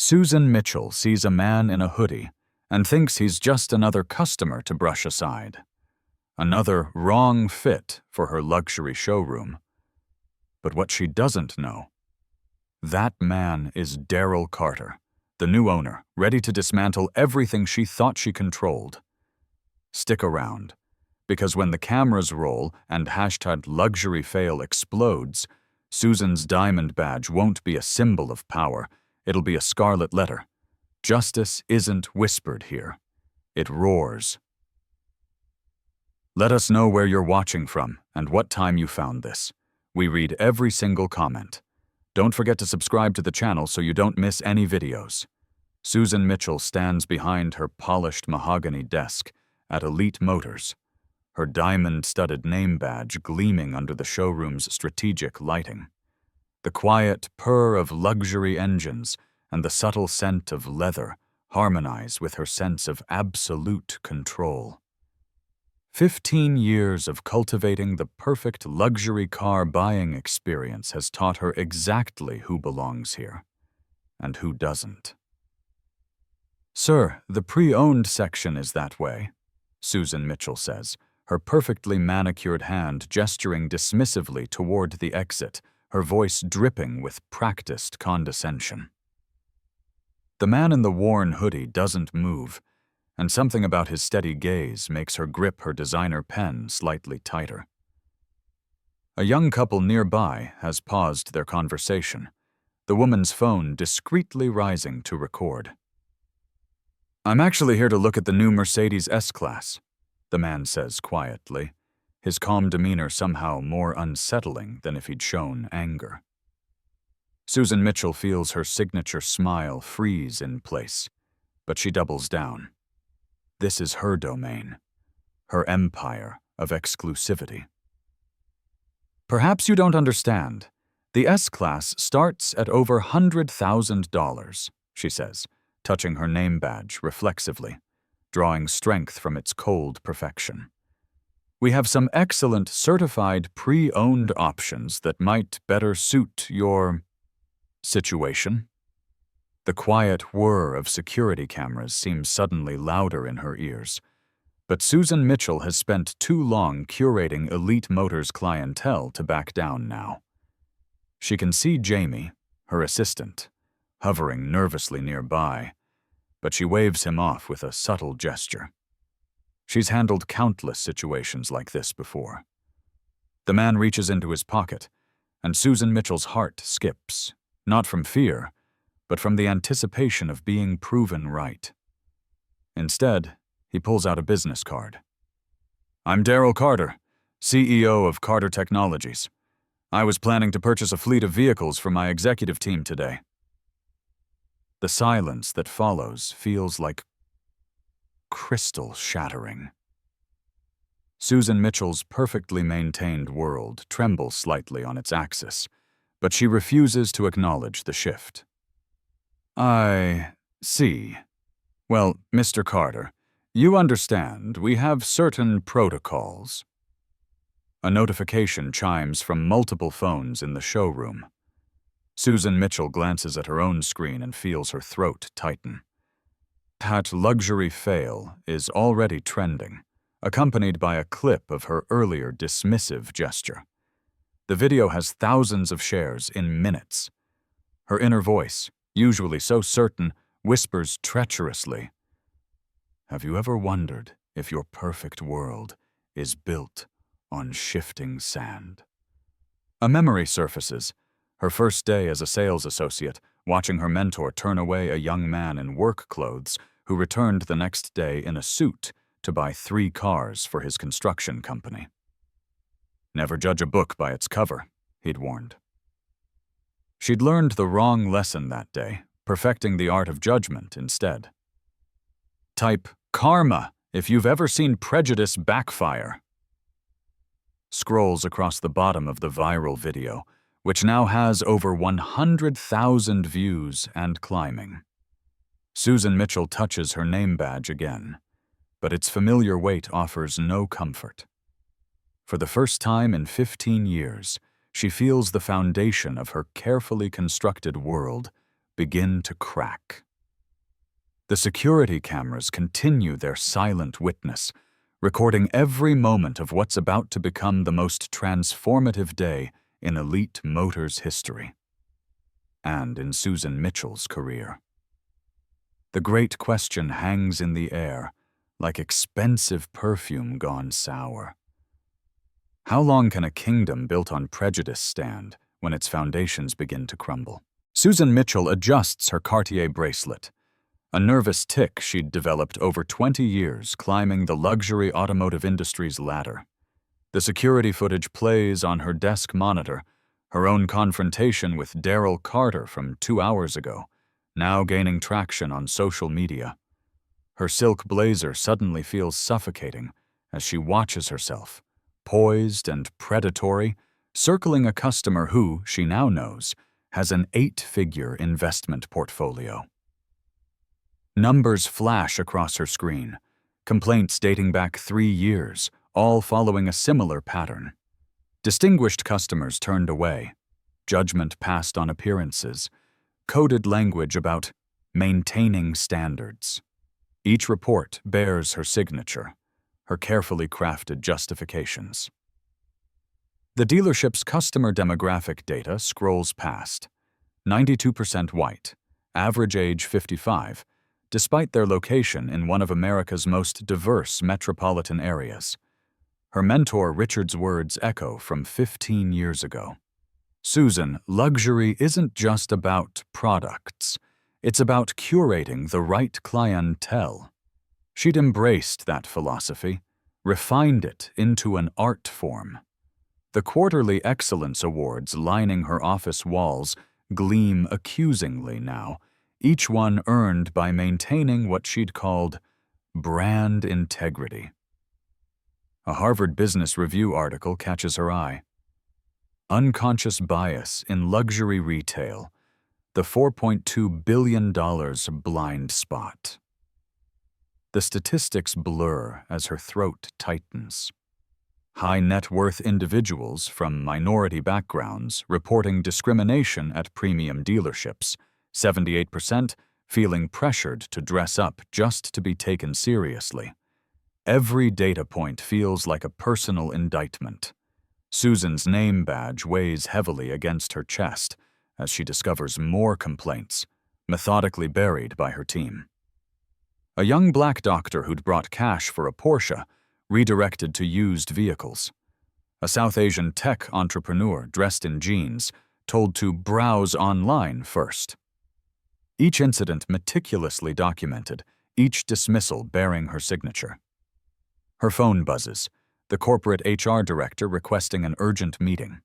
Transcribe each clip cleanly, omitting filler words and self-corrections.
Susan Mitchell sees a man in a hoodie and thinks he's just another customer to brush aside. Another wrong fit for her luxury showroom. But what she doesn't know, that man is Darrel Carter, the new owner, ready to dismantle everything she thought she controlled. Stick around, because when the cameras roll and #LuxuryFail explodes, Susan's diamond badge won't be a symbol of power, it'll be a scarlet letter. Justice isn't whispered here. It roars. Let us know where you're watching from and what time you found this. We read every single comment. Don't forget to subscribe to the channel so you don't miss any videos. Susan Mitchell stands behind her polished mahogany desk at Elite Motors, her diamond-studded name badge gleaming under the showroom's strategic lighting. The quiet purr of luxury engines and the subtle scent of leather harmonize with her sense of absolute control. 15 years of cultivating the perfect luxury car buying experience has taught her exactly who belongs here and who doesn't. "Sir, the pre-owned section is that way," Susan Mitchell says, her perfectly manicured hand gesturing dismissively toward the exit, her voice dripping with practiced condescension. The man in the worn hoodie doesn't move, and something about his steady gaze makes her grip her designer pen slightly tighter. A young couple nearby has paused their conversation, the woman's phone discreetly rising to record. "I'm actually here to look at the new Mercedes S-Class," the man says quietly, his calm demeanor somehow more unsettling than if he'd shown anger. Susan Mitchell feels her signature smile freeze in place, but she doubles down. This is her domain, her empire of exclusivity. "Perhaps you don't understand. The S-Class starts at over $100,000, she says, touching her name badge reflexively, drawing strength from its cold perfection. "We have some excellent certified pre-owned options that might better suit your situation." The quiet whir of security cameras seems suddenly louder in her ears. But Susan Mitchell has spent too long curating Elite Motors clientele to back down now. She can see Jamie, her assistant, hovering nervously nearby, but she waves him off with a subtle gesture. She's handled countless situations like this before. The man reaches into his pocket, and Susan Mitchell's heart skips, not from fear, but from the anticipation of being proven right. Instead, he pulls out a business card. "I'm Darrel Carter, CEO of Carter Technologies. I was planning to purchase a fleet of vehicles for my executive team today." The silence that follows feels like crystal shattering. Susan Mitchell's perfectly maintained world trembles slightly on its axis, but she refuses to acknowledge the shift. "I see. Well, Mr. Carter, you understand we have certain protocols." A notification chimes from multiple phones in the showroom. Susan Mitchell glances at her own screen and feels her throat tighten. "thought-LuxuryFail" is already trending, accompanied by a clip of her earlier dismissive gesture. The video has thousands of shares in minutes. Her inner voice, usually so certain, whispers treacherously, "Have you ever wondered if your perfect world is built on shifting sand?" A memory surfaces, her first day as a sales associate, watching her mentor turn away a young man in work clothes who returned the next day in a suit to buy 3 cars for his construction company. "Never judge a book by its cover," he'd warned. She'd learned the wrong lesson that day, perfecting the art of judgment instead. Type "karma" if you've ever seen Prejudice backfire. Scrolls across the bottom of the viral video, which now has over 100,000 views and climbing. Susan Mitchell touches her name badge again, but its familiar weight offers no comfort. For the first time in 15 years, she feels the foundation of her carefully constructed world begin to crack. The security cameras continue their silent witness, recording every moment of what's about to become the most transformative day in Elite Motors history, and in Susan Mitchell's career. The great question hangs in the air, like expensive perfume gone sour. How long can a kingdom built on prejudice stand when its foundations begin to crumble? Susan Mitchell adjusts her Cartier bracelet, a nervous tic she'd developed over 20 years climbing the luxury automotive industry's ladder. The security footage plays on her desk monitor, her own confrontation with Darrel Carter from 2 hours ago, now gaining traction on social media. Her silk blazer suddenly feels suffocating as she watches herself, poised and predatory, circling a customer who, she now knows, has an 8-figure investment portfolio. Numbers flash across her screen, complaints dating back 3 years, all following a similar pattern. Distinguished customers turned away, judgment passed on appearances, coded language about maintaining standards. Each report bears her signature, her carefully crafted justifications. The dealership's customer demographic data scrolls past. 92% white, average age 55, despite their location in one of America's most diverse metropolitan areas. Her mentor Richard's words echo from 15 years ago. Susan, luxury isn't just about products. It's about curating the right clientele. She'd embraced that philosophy, refined it into an art form. The quarterly excellence awards lining her office walls gleam accusingly now, each one earned by maintaining what she'd called brand integrity. A Harvard Business Review article catches her eye. Unconscious bias in luxury retail, the $4.2 billion blind spot. The statistics blur as her throat tightens. High net worth individuals from minority backgrounds reporting discrimination at premium dealerships, 78% feeling pressured to dress up just to be taken seriously. Every data point feels like a personal indictment. Susan's name badge weighs heavily against her chest as she discovers more complaints, methodically buried by her team. A young black doctor who'd brought cash for a Porsche redirected to used vehicles. A South Asian tech entrepreneur dressed in jeans told to browse online first. Each incident meticulously documented, each dismissal bearing her signature. Her phone buzzes, the corporate HR director requesting an urgent meeting.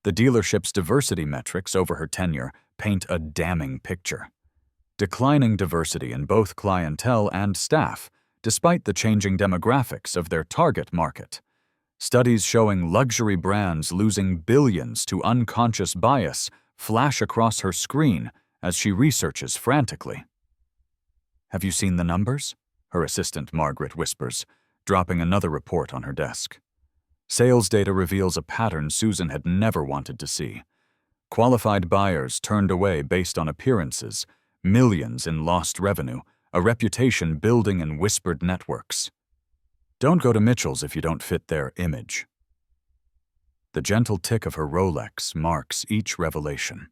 The dealership's diversity metrics over her tenure paint a damning picture. Declining diversity in both clientele and staff, despite the changing demographics of their target market. Studies showing luxury brands losing billions to unconscious bias flash across her screen as she researches frantically. "Have you seen the numbers?" her assistant Margaret whispers, dropping another report on her desk. Sales data reveals a pattern Susan had never wanted to see. Qualified buyers turned away based on appearances, millions in lost revenue, a reputation building in whispered networks. Don't go to Mitchell's if you don't fit their image. The gentle tick of her Rolex marks each revelation.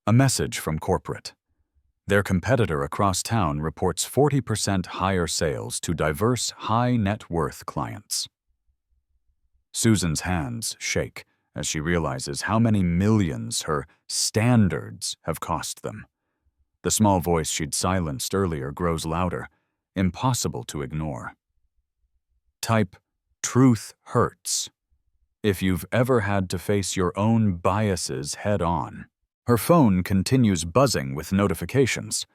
A message from corporate. Their competitor across town reports 40% higher sales to diverse high net worth clients. Susan's hands shake as she realizes how many millions her standards have cost them. The small voice she'd silenced earlier grows louder, impossible to ignore. Type, "Truth hurts," if you've ever had to face your own biases head-on. Her phone continues buzzing with notifications.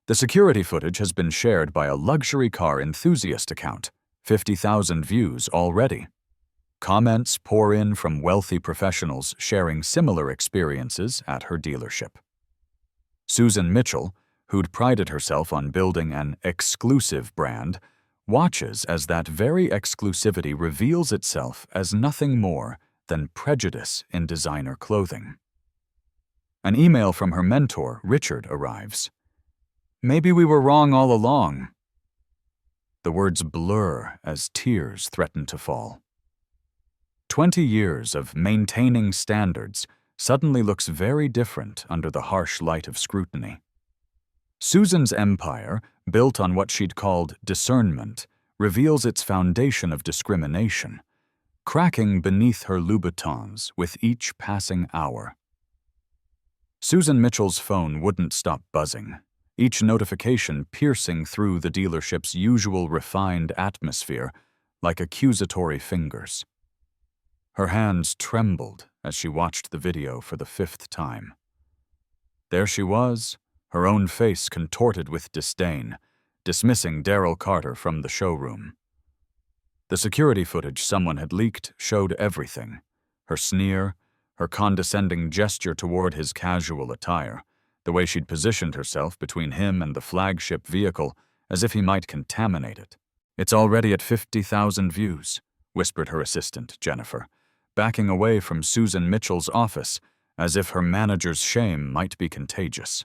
The security footage has been shared by a luxury car enthusiast account, 50,000 views already. Comments pour in from wealthy professionals sharing similar experiences at her dealership. Susan Mitchell, who'd prided herself on building an exclusive brand, watches as that very exclusivity reveals itself as nothing more than prejudice in designer clothing. An email from her mentor, Richard, arrives. "Maybe we were wrong all along." The words blur as tears threaten to fall. 20 years of maintaining standards suddenly looks very different under the harsh light of scrutiny. Susan's empire, built on what she'd called discernment, reveals its foundation of discrimination, cracking beneath her Louboutins with each passing hour. Susan Mitchell's phone wouldn't stop buzzing, each notification piercing through the dealership's usual refined atmosphere like accusatory fingers. Her hands trembled as she watched the video for the 5th time. There she was, her own face contorted with disdain, dismissing Darrel Carter from the showroom. The security footage someone had leaked showed everything: her sneer, her condescending gesture toward his casual attire, the way she'd positioned herself between him and the flagship vehicle as if he might contaminate it. "It's already at 50,000 views," whispered her assistant, Jennifer, backing away from Susan Mitchell's office as if her manager's shame might be contagious.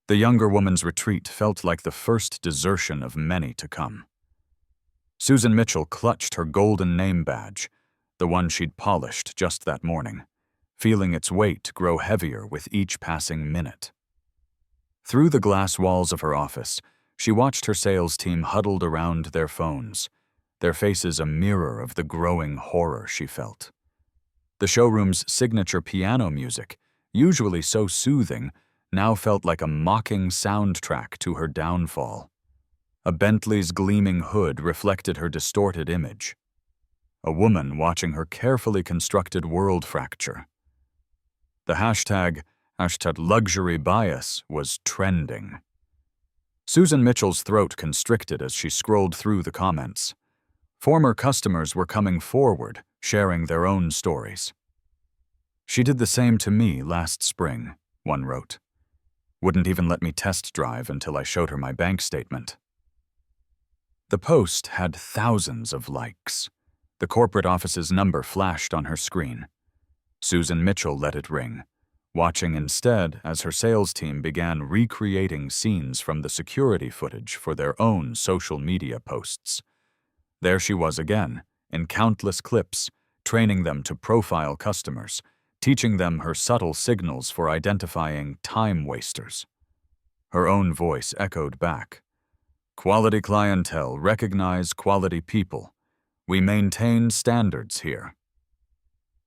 The younger woman's retreat felt like the first desertion of many to come. Susan Mitchell clutched her golden name badge, the one she'd polished just that morning, feeling its weight grow heavier with each passing minute. Through the glass walls of her office, she watched her sales team huddled around their phones, their faces a mirror of the growing horror she felt. The showroom's signature piano music, usually so soothing, now felt like a mocking soundtrack to her downfall. A Bentley's gleaming hood reflected her distorted image. A woman watching her carefully constructed world fracture. The hashtag luxury bias was trending. Susan Mitchell's throat constricted as she scrolled through the comments. Former customers were coming forward, sharing their own stories. "She did the same to me last spring," one wrote. "Wouldn't even let me test drive until I showed her my bank statement." The post had thousands of likes. The corporate office's number flashed on her screen. Susan Mitchell let it ring, watching instead as her sales team began recreating scenes from the security footage for their own social media posts. There she was again, in countless clips, training them to profile customers, teaching them her subtle signals for identifying time wasters. Her own voice echoed back. "Quality clientele recognize quality people. We maintain standards here."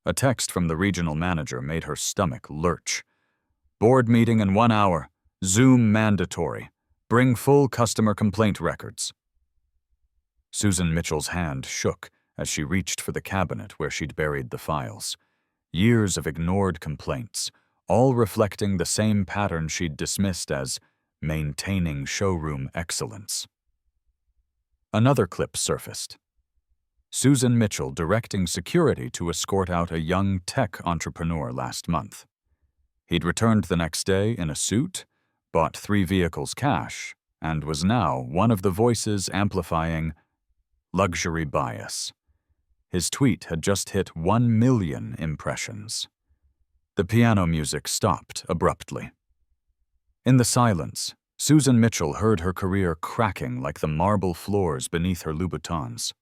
A text from the regional manager made her stomach lurch. "Board meeting in 1 hour. Zoom mandatory. Bring full customer complaint records." Susan Mitchell's hand shook as she reached for the cabinet where she'd buried the files. Years of ignored complaints, all reflecting the same pattern she'd dismissed as maintaining showroom excellence. Another clip surfaced. Susan Mitchell directing security to escort out a young tech entrepreneur last month. He'd returned the next day in a suit, bought 3 vehicles cash, and was now one of the voices amplifying luxury bias. His tweet had just hit 1 million impressions. The piano music stopped abruptly. In the silence, Susan Mitchell heard her career cracking like the marble floors beneath her Louboutins.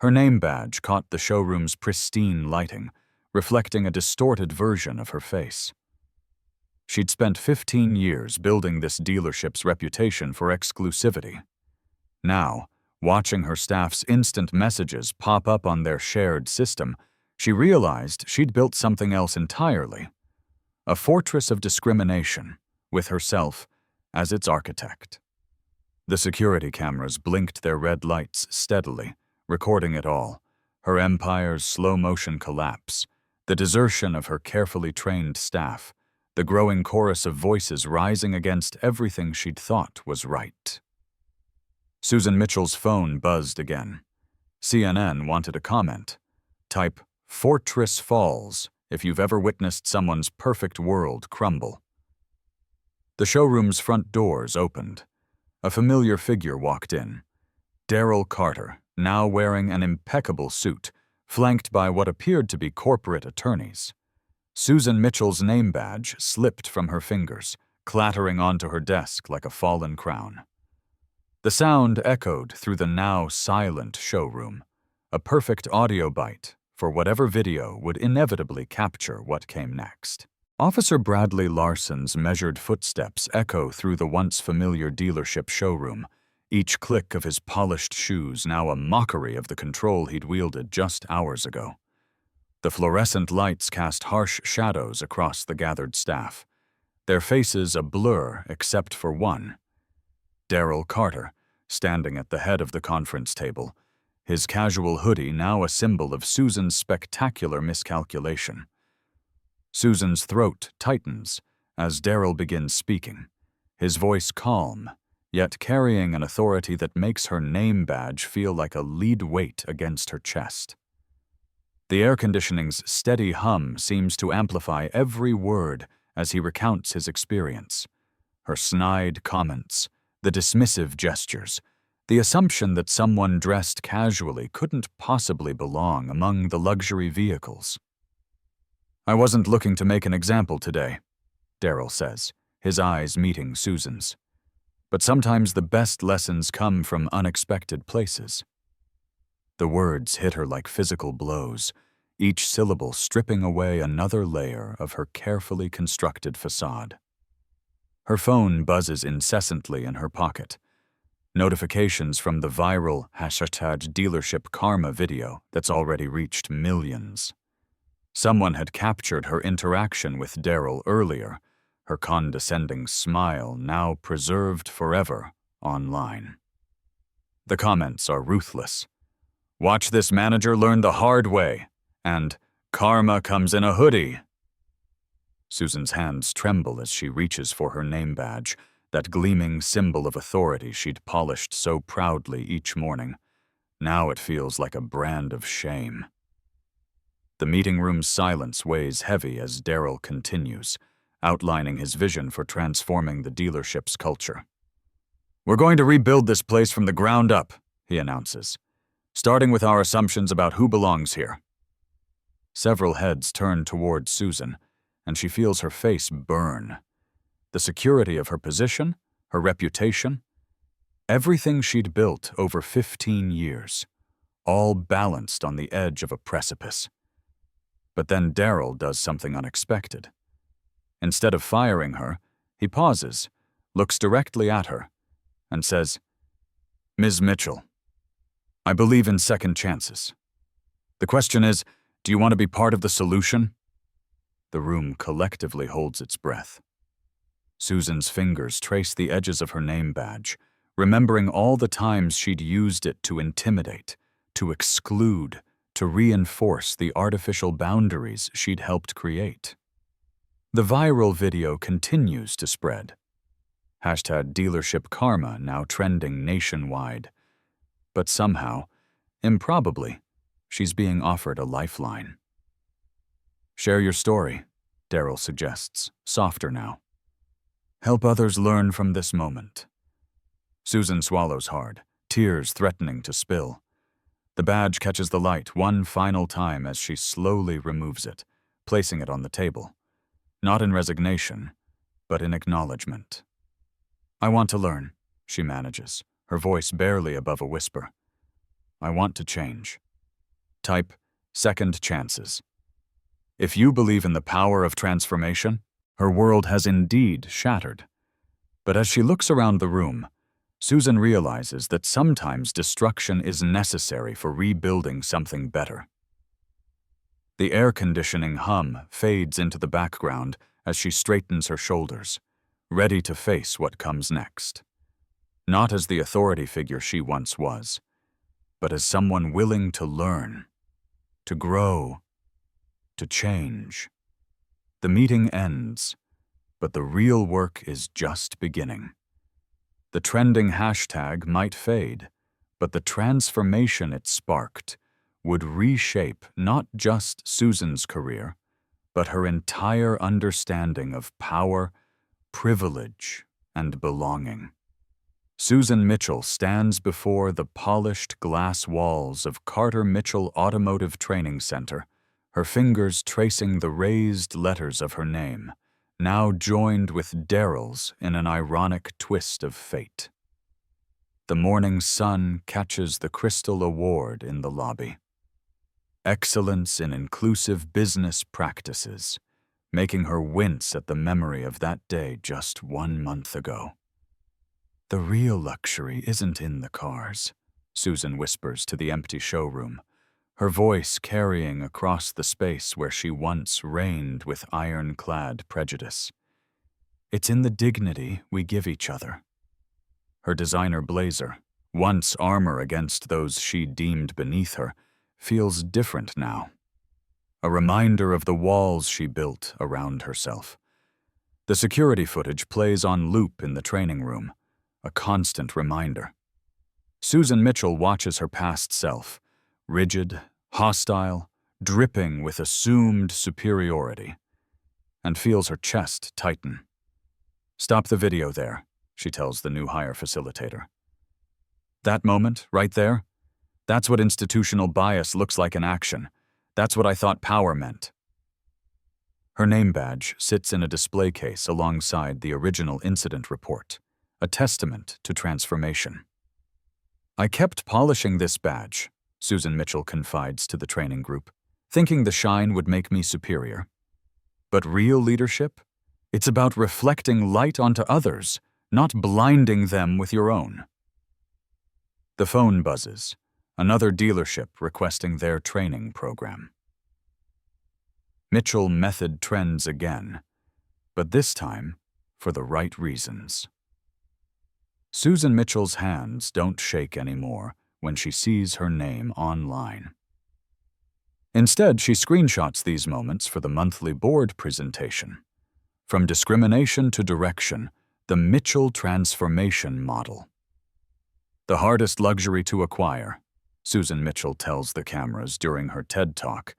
Her name badge caught the showroom's pristine lighting, reflecting a distorted version of her face. She'd spent 15 years building this dealership's reputation for exclusivity. Now, watching her staff's instant messages pop up on their shared system, she realized she'd built something else entirely. A fortress of discrimination, with herself as its architect. The security cameras blinked their red lights steadily, recording it all: her empire's slow-motion collapse, the desertion of her carefully trained staff, the growing chorus of voices rising against everything she'd thought was right. Susan Mitchell's phone buzzed again. CNN wanted a comment. Type "Fortress Falls" if you've ever witnessed someone's perfect world crumble. The showroom's front doors opened. A familiar figure walked in. Darrel Carter, now wearing an impeccable suit, flanked by what appeared to be corporate attorneys. Susan Mitchell's name badge slipped from her fingers, clattering onto her desk like a fallen crown. The sound echoed through the now silent showroom, a perfect audio bite for whatever video would inevitably capture what came next. Officer Bradley Larson's measured footsteps echo through the once familiar dealership showroom, each click of his polished shoes now a mockery of the control he'd wielded just hours ago. The fluorescent lights cast harsh shadows across the gathered staff, their faces a blur except for one. Darrel Carter, standing at the head of the conference table, his casual hoodie now a symbol of Susan's spectacular miscalculation. Susan's throat tightens as Darrel begins speaking, his voice calm, yet carrying an authority that makes her name badge feel like a lead weight against her chest. The air conditioning's steady hum seems to amplify every word as he recounts his experience. Her snide comments, the dismissive gestures, the assumption that someone dressed casually couldn't possibly belong among the luxury vehicles. "I wasn't looking to make an example today," Darrel says, his eyes meeting Susan's. "But sometimes the best lessons come from unexpected places." The words hit her like physical blows, each syllable stripping away another layer of her carefully constructed facade. Her phone buzzes incessantly in her pocket. Notifications from the viral #dealership karma video that's already reached millions. Someone had captured her interaction with Darrel earlier, her condescending smile now preserved forever online. The comments are ruthless. "Watch this manager learn the hard way," and "Karma comes in a hoodie." Susan's hands tremble as she reaches for her name badge, that gleaming symbol of authority she'd polished so proudly each morning. Now it feels like a brand of shame. The meeting room's silence weighs heavy as Darrel continues, outlining his vision for transforming the dealership's culture. "We're going to rebuild this place from the ground up," he announces, "starting with our assumptions about who belongs here." Several heads turn toward Susan, and she feels her face burn. The security of her position, her reputation, everything she'd built over 15 years, all balanced on the edge of a precipice. But then Darrel does something unexpected. Instead of firing her, he pauses, looks directly at her, and says, "Ms. Mitchell, I believe in second chances. The question is, do you want to be part of the solution?" The room collectively holds its breath. Susan's fingers trace the edges of her name badge, remembering all the times she'd used it to intimidate, to exclude, to reinforce the artificial boundaries she'd helped create. The viral video continues to spread. #dealership karma now trending nationwide. But somehow, improbably, she's being offered a lifeline. "Share your story," Darrel suggests, softer now. "Help others learn from this moment." Susan swallows hard, tears threatening to spill. The badge catches the light one final time as she slowly removes it, placing it on the table. Not in resignation, but in acknowledgement. "I want to learn," she manages, her voice barely above a whisper. "I want to change." Type second chances. If you believe in the power of transformation, her world has indeed shattered. But as she looks around the room, Susan realizes that sometimes destruction is necessary for rebuilding something better. The air conditioning hum fades into the background as she straightens her shoulders, ready to face what comes next. Not as the authority figure she once was, but as someone willing to learn, to grow, to change. The meeting ends, but the real work is just beginning. The trending hashtag might fade, but the transformation it sparked would reshape not just Susan's career, but her entire understanding of power, privilege, and belonging. Susan Mitchell stands before the polished glass walls of Carter Mitchell Automotive Training Center, her fingers tracing the raised letters of her name, now joined with Darrel's in an ironic twist of fate. The morning sun catches the crystal award in the lobby. Excellence in inclusive business practices, making her wince at the memory of that day just 1 month ago. The real luxury isn't in the cars, Susan whispers to the empty showroom, her voice carrying across the space where she once reigned with ironclad prejudice. It's in the dignity we give each other. Her designer blazer, once armor against those she deemed beneath her, feels different now. A reminder of the walls she built around herself. The security footage plays on loop in the training room, a constant reminder. Susan Mitchell watches her past self, rigid, hostile, dripping with assumed superiority, and feels her chest tighten. "Stop the video there," she tells the new hire facilitator. "That moment, right there, that's what institutional bias looks like in action. That's what I thought power meant." Her name badge sits in a display case alongside the original incident report, a testament to transformation. "I kept polishing this badge," Susan Mitchell confides to the training group, "thinking the shine would make me superior. But real leadership? It's about reflecting light onto others, not blinding them with your own." The phone buzzes, another dealership requesting their training program. Mitchell method trends again, but this time for the right reasons. Susan Mitchell's hands don't shake anymore when she sees her name online. Instead, she screenshots these moments for the monthly board presentation. From discrimination to direction, the Mitchell transformation model. "The hardest luxury to acquire," Susan Mitchell tells the cameras during her TED Talk,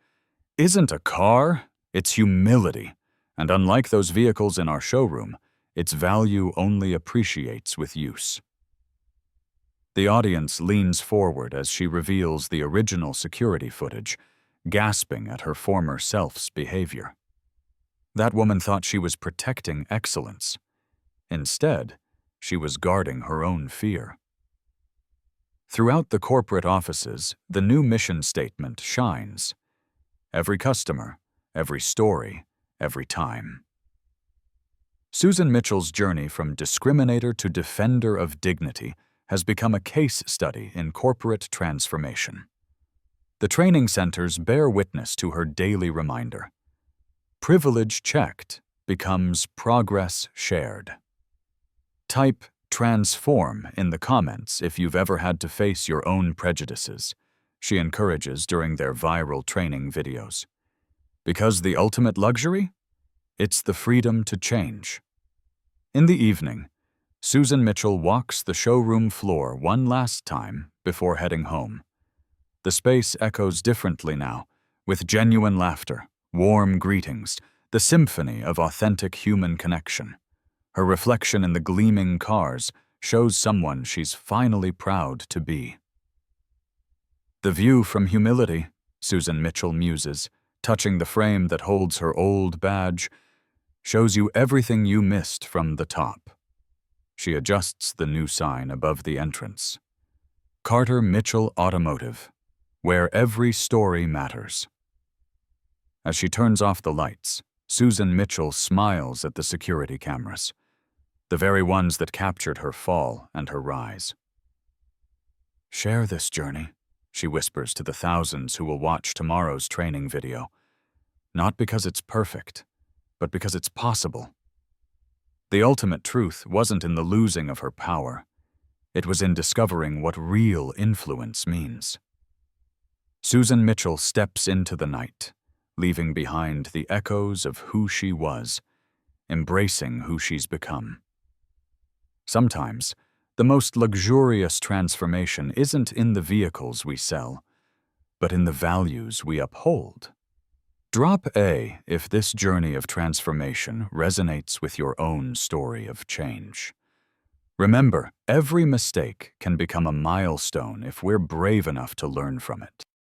"isn't a car, it's humility, and unlike those vehicles in our showroom, its value only appreciates with use." The audience leans forward as she reveals the original security footage, gasping at her former self's behavior. That woman thought she was protecting excellence. Instead, she was guarding her own fear. Throughout the corporate offices, the new mission statement shines. Every customer, every story, every time. Susan Mitchell's journey from discriminator to defender of dignity has become a case study in corporate transformation. The training centers bear witness to her daily reminder. Privilege checked becomes progress shared. Type "transform" in the comments if you've ever had to face your own prejudices, she encourages during their viral training videos. Because the ultimate luxury? It's the freedom to change. In the evening, Susan Mitchell walks the showroom floor one last time before heading home. The space echoes differently now, with genuine laughter, warm greetings, the symphony of authentic human connection. Her reflection in the gleaming cars shows someone she's finally proud to be. "The view from humility," Susan Mitchell muses, touching the frame that holds her old badge, "shows you everything you missed from the top." She adjusts the new sign above the entrance. "Carter Mitchell Automotive, where every story matters." As she turns off the lights, Susan Mitchell smiles at the security cameras, the very ones that captured her fall and her rise. "Share this journey," she whispers to the thousands who will watch tomorrow's training video. "Not because it's perfect, but because it's possible." The ultimate truth wasn't in the losing of her power. It was in discovering what real influence means. Susan Mitchell steps into the night, leaving behind the echoes of who she was, embracing who she's become. Sometimes, the most luxurious transformation isn't in the vehicles we sell, but in the values we uphold. Drop A if this journey of transformation resonates with your own story of change. Remember, every mistake can become a milestone if we're brave enough to learn from it.